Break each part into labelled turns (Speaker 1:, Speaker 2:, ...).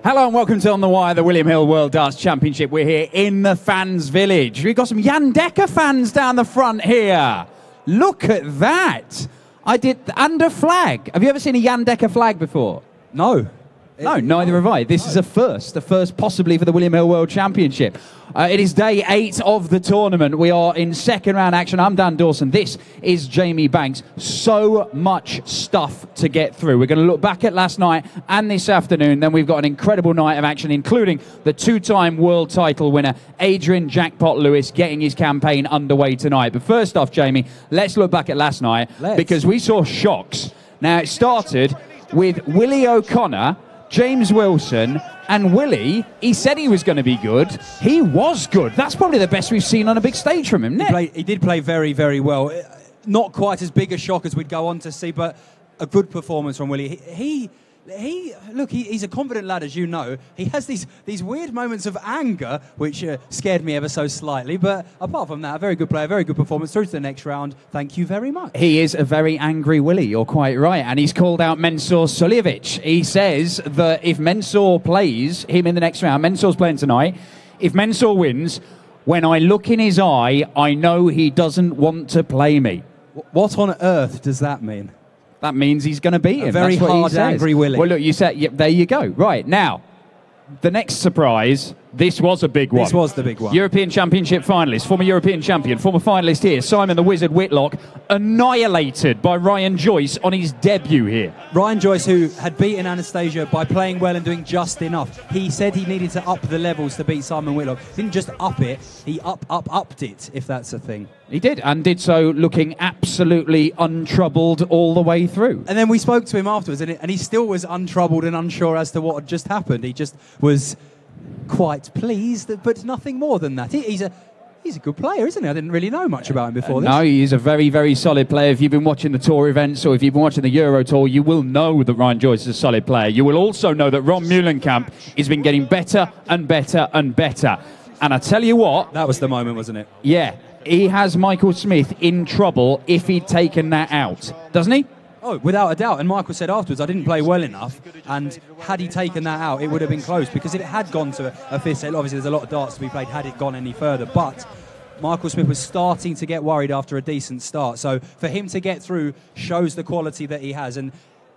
Speaker 1: Hello and welcome to On The Wire, the William Hill World Darts Championship. We're here in the fans' village. We've got some Jan Dekker fans down the front here. Look at that. And a flag. Have you ever seen a Jan Dekker flag before?
Speaker 2: No.
Speaker 1: No, neither have I. This is the first possibly for the William Hill World Championship. It is day 8 of the tournament. We are in second round action. I'm Dan Dawson. This is Jamie Banks. So much stuff to get through. We're going to look back at last night and this afternoon. Then we've got an incredible night of action, including the 2-time world title winner, Adrian Jackpot Lewis, getting his campaign underway tonight. But first off, Jamie, let's look back at last night because we saw shocks. Now, it started with Willie O'Connor, James Wilson, and Willie, he said he was going to be good. He was good. That's probably the best we've seen on a big stage from him, isn't it?
Speaker 2: He did play very, very well. Not quite as big a shock as we'd go on to see, but a good performance from Willie. He's a confident lad, as you know. He has these weird moments of anger, which scared me ever so slightly. But apart from that, a very good player, very good performance. Through to the next round. Thank you very much.
Speaker 1: He is a very angry Willie, you're quite right. And he's called out Mensur Suljovic. He says that if Mensur plays him in the next round, Mensur's playing tonight, if Mensur wins, when I look in his eye, I know he doesn't want to play me.
Speaker 2: What on earth does that mean?
Speaker 1: That means he's going to beat him.
Speaker 2: A very hard, angry Willie.
Speaker 1: Well, look, you said, there you go. Right, now, the next surprise, this was a big one.
Speaker 2: This was the big one.
Speaker 1: European Championship finalist, former European champion, former finalist here, Simon the Wizard Whitlock, annihilated by Ryan Joyce on his debut here.
Speaker 2: Ryan Joyce, who had beaten Anastasia by playing well and doing just enough. He said he needed to up the levels to beat Simon Whitlock. He didn't just up it, he upped it, if that's a thing.
Speaker 1: He did, and did so looking absolutely untroubled all the way through.
Speaker 2: And then we spoke to him afterwards, and he still was untroubled and unsure as to what had just happened. He just was quite pleased, but nothing more than that. He's a good player, isn't he? I didn't really know much about him before this.
Speaker 1: No, he's a very, very solid player. If you've been watching the tour events or if you've been watching the Euro Tour, you will know that Ryan Joyce is a solid player. You will also know that Ron Meulenkamp has been getting better and better and better. And I tell you what...
Speaker 2: That was the moment, wasn't it?
Speaker 1: Yeah. He has Michael Smith in trouble if he'd taken that out, doesn't he?
Speaker 2: Oh, without a doubt. And Michael said afterwards, I didn't play well enough, and had he taken that out, it would have been close, because if it had gone to a fifth set, obviously there's a lot of darts to be played had it gone any further, but Michael Smith was starting to get worried after a decent start. So for him to get through shows the quality that he has, and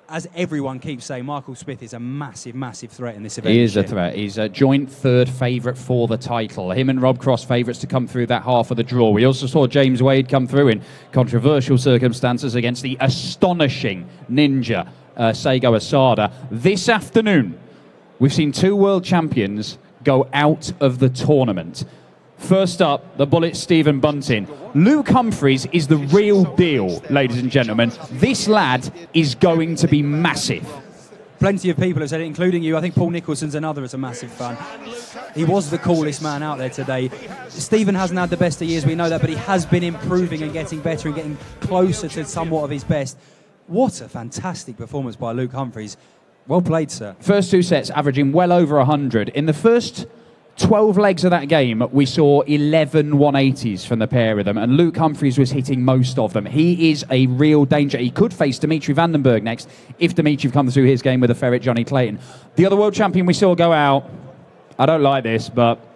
Speaker 2: as everyone keeps saying, Michael Smith is a massive, massive threat in this event.
Speaker 1: He is a threat. He's a joint third favourite for the title. Him and Rob Cross favourites to come through that half of the draw. We also saw James Wade come through in controversial circumstances against the astonishing ninja, Seigo Asada. This afternoon, we've seen 2 world champions go out of the tournament. First up, the Bullet Stephen Bunting. Luke Humphries is the real deal, ladies and gentlemen. This lad is going to be massive.
Speaker 2: Plenty of people have said it, including you. I think Paul Nicholson's another as a massive fan. He was the coolest man out there today. Stephen hasn't had the best of years, we know that, but he has been improving and getting better and getting closer to somewhat of his best. What a fantastic performance by Luke Humphries. Well played, sir.
Speaker 1: First 2 sets averaging well over 100. In the first 12 legs of that game, we saw 11 180s from the pair of them, and Luke Humphries was hitting most of them. He is a real danger. He could face Dimitri Vandenberg next if Dimitri comes through his game with a ferret Johnny Clayton. The other world champion we saw go out, I don't like this, but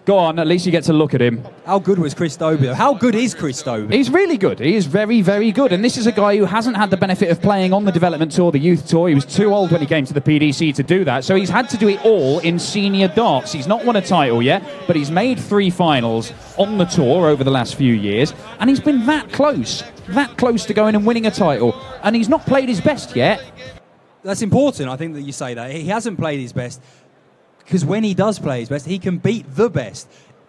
Speaker 1: go on, at least you get to look at him.
Speaker 2: How good was Chris Dobie? How good is Chris Dobie?
Speaker 1: He's really good. He is very, very good. And this is a guy who hasn't had the benefit of playing on the development tour, the youth tour. He was too old when he came to the PDC to do that. So he's had to do it all in senior darts. He's not won a title yet, but he's made 3 finals on the tour over the last few years. And he's been that close to going and winning a title. And he's not played his best yet.
Speaker 2: That's important, I think, that you say that. He hasn't played his best, because when he does play his best, he can beat the best.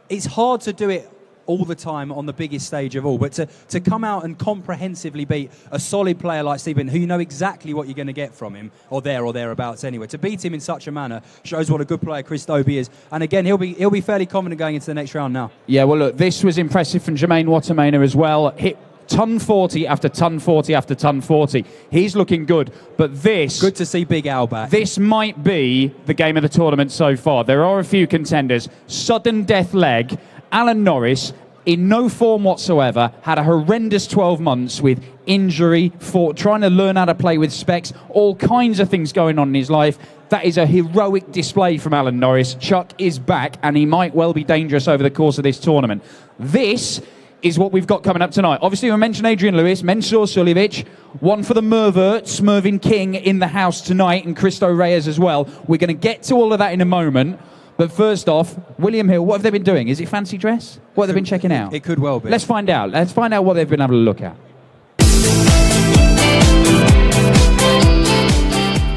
Speaker 2: It's hard to do it all the time on the biggest stage of all, but to come out and comprehensively beat a solid player like Stephen, who you know exactly what you're going to get from him, or thereabouts anyway, to beat him in such a manner shows what a good player Chris Dobie is. And again, he'll be fairly confident going into the next round now. Yeah,
Speaker 1: well, look, this was impressive from Jermaine Wattermainer as well. Hit ton 40 after ton 40 after ton 40. He's looking good, but this...
Speaker 2: Good to see Big Al back.
Speaker 1: This might be the game of the tournament so far. There are a few contenders. Sudden death leg, Alan Norris, in no form whatsoever, had a horrendous 12 months with injury, trying to learn how to play with specs, all kinds of things going on in his life. That is a heroic display from Alan Norris. Chuck is back, and he might well be dangerous over the course of this tournament. This is what we've got coming up tonight. Obviously, we mentioned Adrian Lewis, Mensur Suljovic, one for the Merverts, Mervyn King in the house tonight, and Cristo Reyes as well. We're going to get to all of that in a moment. But first off, William Hill, what have they been doing? Is it fancy dress? What have they been checking out?
Speaker 2: It could well be.
Speaker 1: Let's find out. Let's find out what they've been having a look at.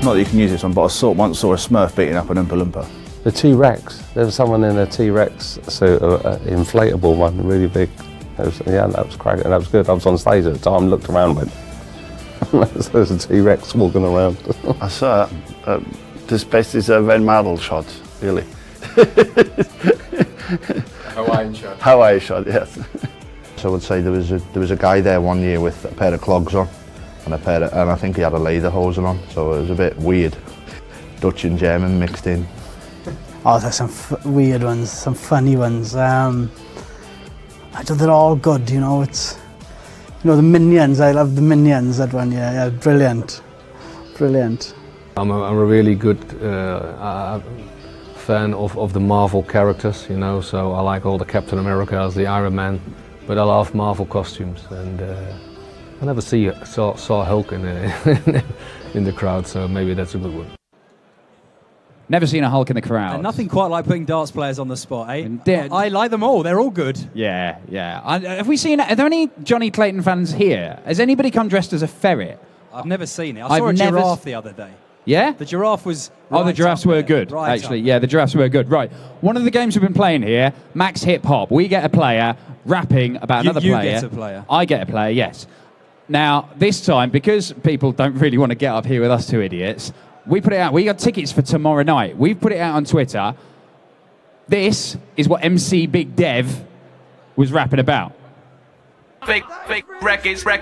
Speaker 3: Not that you can use this one, but I once saw a Smurf beating up an Oompa Loompa.
Speaker 4: The T-Rex. There was someone in a T-Rex suit, an inflatable one, really big. Yeah, that was cracking. That was good. I was on stage at the time, looked around, went, there's a T-Rex walking around.
Speaker 5: I saw this best is a red model shot, really.
Speaker 6: Hawaiian shot.
Speaker 5: Hawaii shot, yes. So I would say there was a guy there one year with a pair of clogs on and I think he had a lederhosen on, so it was a bit weird. Dutch and German mixed in.
Speaker 7: Oh, there's some weird ones, some funny ones. I thought they're all good, you know. It's, you know, the Minions. I love the Minions. That one, yeah, brilliant, brilliant.
Speaker 6: I'm a really good fan of the Marvel characters, you know. So I like all the Captain Americas, the Iron Man, but I love Marvel costumes, and I never saw Hulk in the crowd, so maybe that's a good one.
Speaker 1: Never seen a Hulk in the crowd.
Speaker 2: And nothing quite like putting darts players on the spot, eh?
Speaker 1: Indeed.
Speaker 2: I like them all. They're all good.
Speaker 1: Yeah, yeah. Have we seen? Are there any Johnny Clayton fans here? Has anybody come dressed as a ferret?
Speaker 2: I've never seen it. I saw a giraffe the other day.
Speaker 1: Yeah?
Speaker 2: The giraffe was.
Speaker 1: Oh, the giraffes were good, actually. Yeah, the giraffes were good. Right. One of the games we've been playing here, Max Hip Hop. We get a player rapping about another player.
Speaker 2: You get a player.
Speaker 1: I get a player, yes. Now, this time, because people don't really want to get up here with us two idiots, we put it out. We got tickets for tomorrow night. We've put it out on Twitter. This is what MC Big Dev was rapping about.
Speaker 8: Fake records. My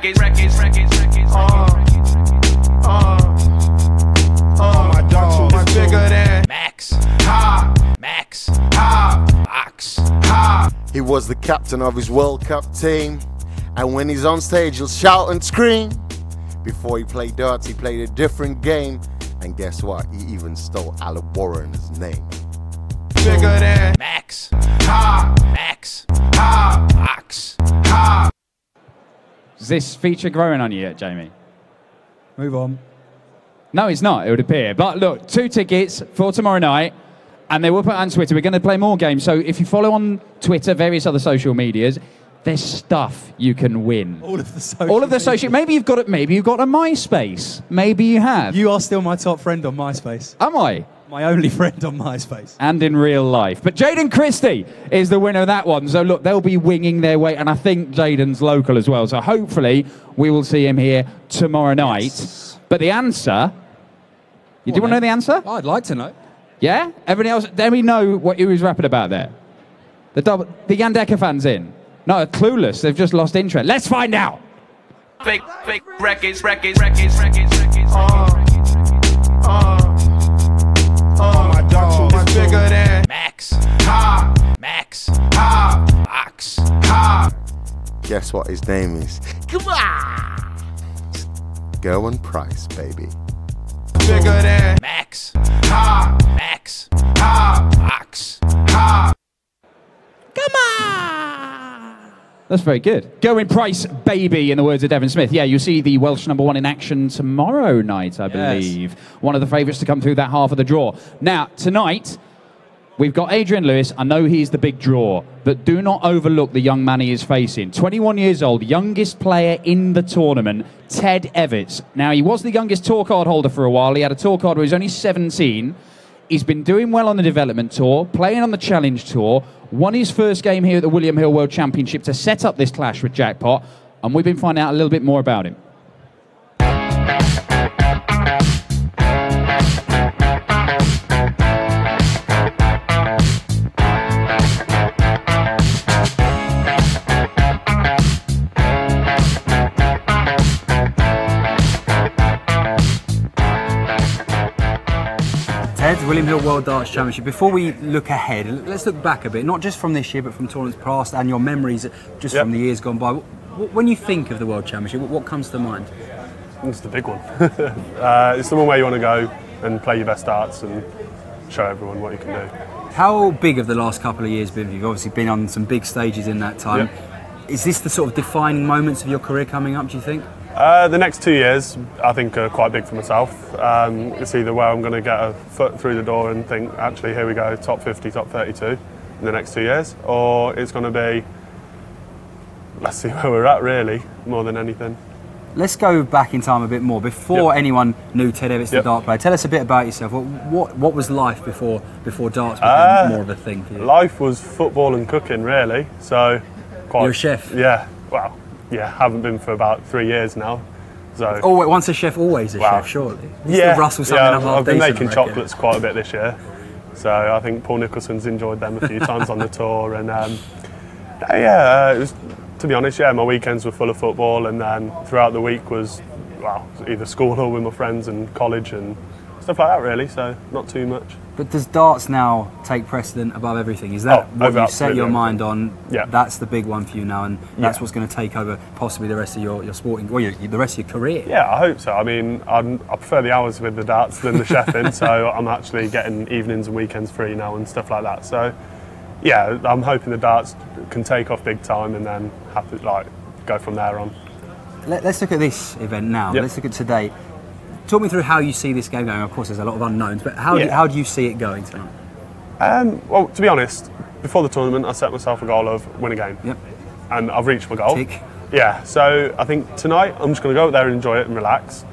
Speaker 8: dog is bigger than Max.
Speaker 9: He was the captain of his World Cup team, and when he's on stage, he'll shout and scream. Before he played darts, he played a different game. And guess what? He even stole Alan Warren's name.
Speaker 8: Bigger than Max.
Speaker 1: Is this feature growing on you yet, Jamie?
Speaker 2: Move on.
Speaker 1: No, it's not, it would appear. But look, 2 tickets for tomorrow night, and they will put it on Twitter. We're going to play more games. So if you follow on Twitter, various other social medias, there's stuff you can win.
Speaker 2: All of the social.
Speaker 1: Maybe you've got a MySpace. Maybe you have.
Speaker 2: You are still my top friend on MySpace.
Speaker 1: Am I?
Speaker 2: My only friend on MySpace.
Speaker 1: And in real life. But Jaden Christie is the winner of that one. So look, they'll be winging their way, and I think Jaden's local as well. So hopefully we will see him here tomorrow night. Yes. But the answer, do you want to know the answer?
Speaker 2: Oh, I'd like to know.
Speaker 1: Yeah? Everybody else, then we know what he was rapping about there. The Yandecker fans in. No, clueless. They've just lost interest. Let's find out.
Speaker 8: Fake records. My dog is bigger than Max.
Speaker 9: Guess what his name is? Come on! Gerwin Price, baby.
Speaker 8: Bigger than Max.
Speaker 1: Come on! That's very good. Gerwin Price, baby, in the words of Devon Smith. Yeah, you'll see the Welsh #1 in action tomorrow night, I believe. One of the favourites to come through that half of the draw. Now, tonight, we've got Adrian Lewis. I know he's the big draw, but do not overlook the young man he is facing. 21 years old, youngest player in the tournament, Ted Evetts. Now, he was the youngest tour card holder for a while. He had a tour card when he was only 17. He's been doing well on the development tour, playing on the challenge tour, won his first game here at the William Hill World Championship to set up this clash with Jackpot, and we've been finding out a little bit more about him.
Speaker 2: Ted, William Hill World Darts Championship. Before we look ahead, let's look back a bit, not just from this year, but from tournaments past and your memories just from the years gone by. When you think of the World Championship, what comes to mind?
Speaker 10: It's the big one. It's the one where you want to go and play your best darts and show everyone what you can do.
Speaker 2: How big have the last couple of years been? You've obviously been on some big stages in that time. Is this the sort of defining moments of your career coming up, do you think?
Speaker 10: The next 2 years, I think, are quite big for myself. It's either where I'm going to get a foot through the door and think, actually, here we go, top 50, top 32 in the next 2 years, or it's going to be, let's see where we're at, really, more than anything.
Speaker 2: Let's go back in time a bit more. Before anyone knew Ted Evetts, the dart player, tell us a bit about yourself. What was life before darts became more of a thing for you?
Speaker 10: Life was football and cooking, really. So,
Speaker 2: you're a chef?
Speaker 10: Yeah, well, yeah, haven't been for about 3 years now. So.
Speaker 2: Oh, wait, once a chef, always a chef, surely?
Speaker 10: I've been making chocolates quite a bit this year. So I think Paul Nicholson's enjoyed them a few times on the tour. And it was, to be honest, my weekends were full of football, and then throughout the week was, either school or with my friends and college and stuff like that, really, so not too much.
Speaker 2: But does darts now take precedent above everything? Is that what you've set your mind on? Yeah. That's the big one for you now, and that's what's going to take over possibly the rest of your sporting, or the rest of your career?
Speaker 10: Yeah, I hope so. I mean, I prefer the hours with the darts than the chefing, so I'm actually getting evenings and weekends free now and stuff like that. So, yeah, I'm hoping the darts can take off big time and then have to go from there on.
Speaker 2: Let's look at this event now. Let's look at today. Talk me through how you see this game going. Of course, there's a lot of unknowns, but how do you see it going tonight?
Speaker 10: Well, to be honest, before the tournament, I set myself a goal of win a game. Yep. And I've reached my goal.
Speaker 2: Tick.
Speaker 10: Yeah, so I think tonight I'm just going to go out there and enjoy it and relax.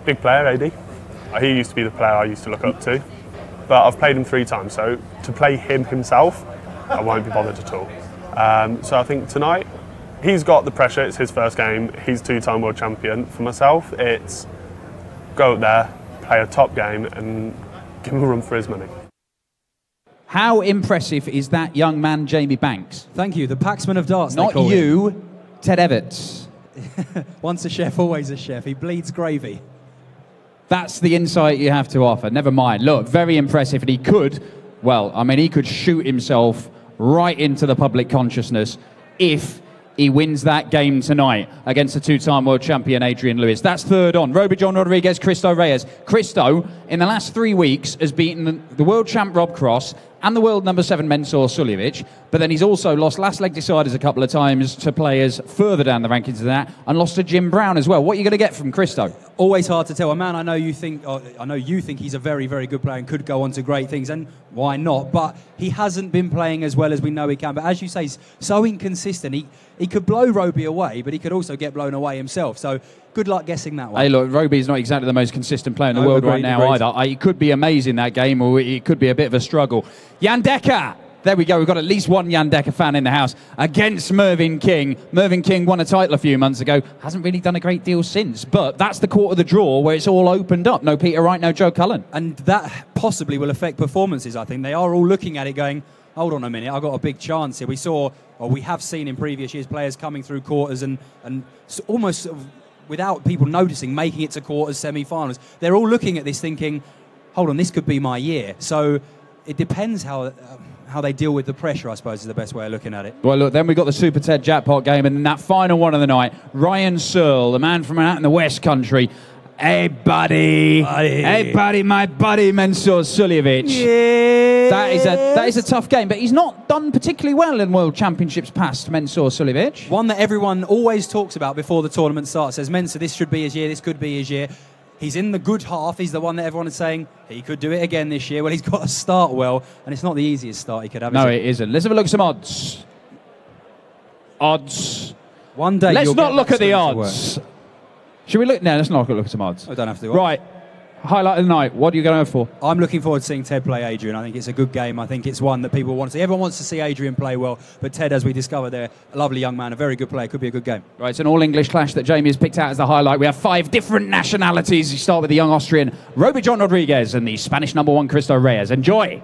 Speaker 10: Big player, AD. He used to be the player I used to look up to. But I've played him 3 times, so to play him himself, I won't be bothered at all. So I think tonight, he's got the pressure, it's his first game, he's 2-time world champion. For myself, it's go out there, play a top game and give him a run for his money.
Speaker 1: How impressive is that young man, Jamie Banks?
Speaker 2: Thank you, the Paxman of darts.
Speaker 1: Not you, Ted Evetts.
Speaker 2: Once a chef, always a chef. He bleeds gravy.
Speaker 1: That's the insight you have to offer. Never mind. Look, very impressive. And he could, he could shoot himself right into the public consciousness if he wins that game tonight against the 2-time world champion Adrian Lewis. That's third on. Roby John Rodriguez, Cristo Reyes. Cristo, in the last 3 weeks, has beaten the world champ Rob Cross and the world number 7 Mensur Suljovic, but then he's also lost last leg deciders a couple of times to players further down the rankings than that, and lost to Jim Brown as well. What are you going to get from Cristo?
Speaker 2: Always hard to tell. A man I know you think he's a very, very good player and could go on to great things, and why not? But he hasn't been playing as well as we know he can. But as you say, he's so inconsistent. He could blow Roby away, but he could also get blown away himself. So good luck guessing that one.
Speaker 1: Hey, look, Roby's not exactly the most consistent player in the world right now either. He could be amazing that game, or it could be a bit of a struggle. Jan Dekker. There we go. We've got at least one Jan Dekker fan in the house against Mervyn King. Mervyn King won a title a few months ago. Hasn't really done a great deal since. But that's the quarter of the draw where it's all opened up. No Peter Wright, no Joe Cullen.
Speaker 2: And that possibly will affect performances, I think. They are all looking at it going, hold on a minute, I've got a big chance here. We have seen in previous years players coming through quarters and almost sort of without people noticing, making it to quarters, semi-finals. They're all looking at this thinking, hold on, this could be my year. So it depends how they deal with the pressure, I suppose, is the best way of looking at it.
Speaker 1: Well, look, then we've got the Super Ted jackpot game, and then that final one of the night, Ryan Searle, the man from out in the West Country. Hey, buddy. Hey, buddy, my buddy, Mensur Suljovic.
Speaker 2: Yes.
Speaker 1: That is a tough game, but he's not done particularly well in World Championships past, Mensur Suljovic.
Speaker 2: One that everyone always talks about before the tournament starts. Says, Mensur, this should be his year, this could be his year. He's in the good half. He's the one that everyone is saying he could do it again this year. Well, he's got to start well, and it's not the easiest start he could have.
Speaker 1: No, it isn't. Let's have a look at some odds. Odds.
Speaker 2: One day.
Speaker 1: Let's not look at the odds. Should we look? No, let's not look at some odds.
Speaker 2: I don't have to.
Speaker 1: Right. Highlight of the night. What are you going for?
Speaker 2: I'm looking forward to seeing Ted play Adrian. I think it's a good game. I think it's one that people want to see. Everyone wants to see Adrian play well, but Ted, as we discovered there, a lovely young man, a very good player. Could be a good game.
Speaker 1: Right, it's an all-English clash that Jamie has picked out as the highlight. We have 5 different nationalities. You start with the young Austrian Roby John Rodriguez and the Spanish number 1 Cristo Reyes. Enjoy.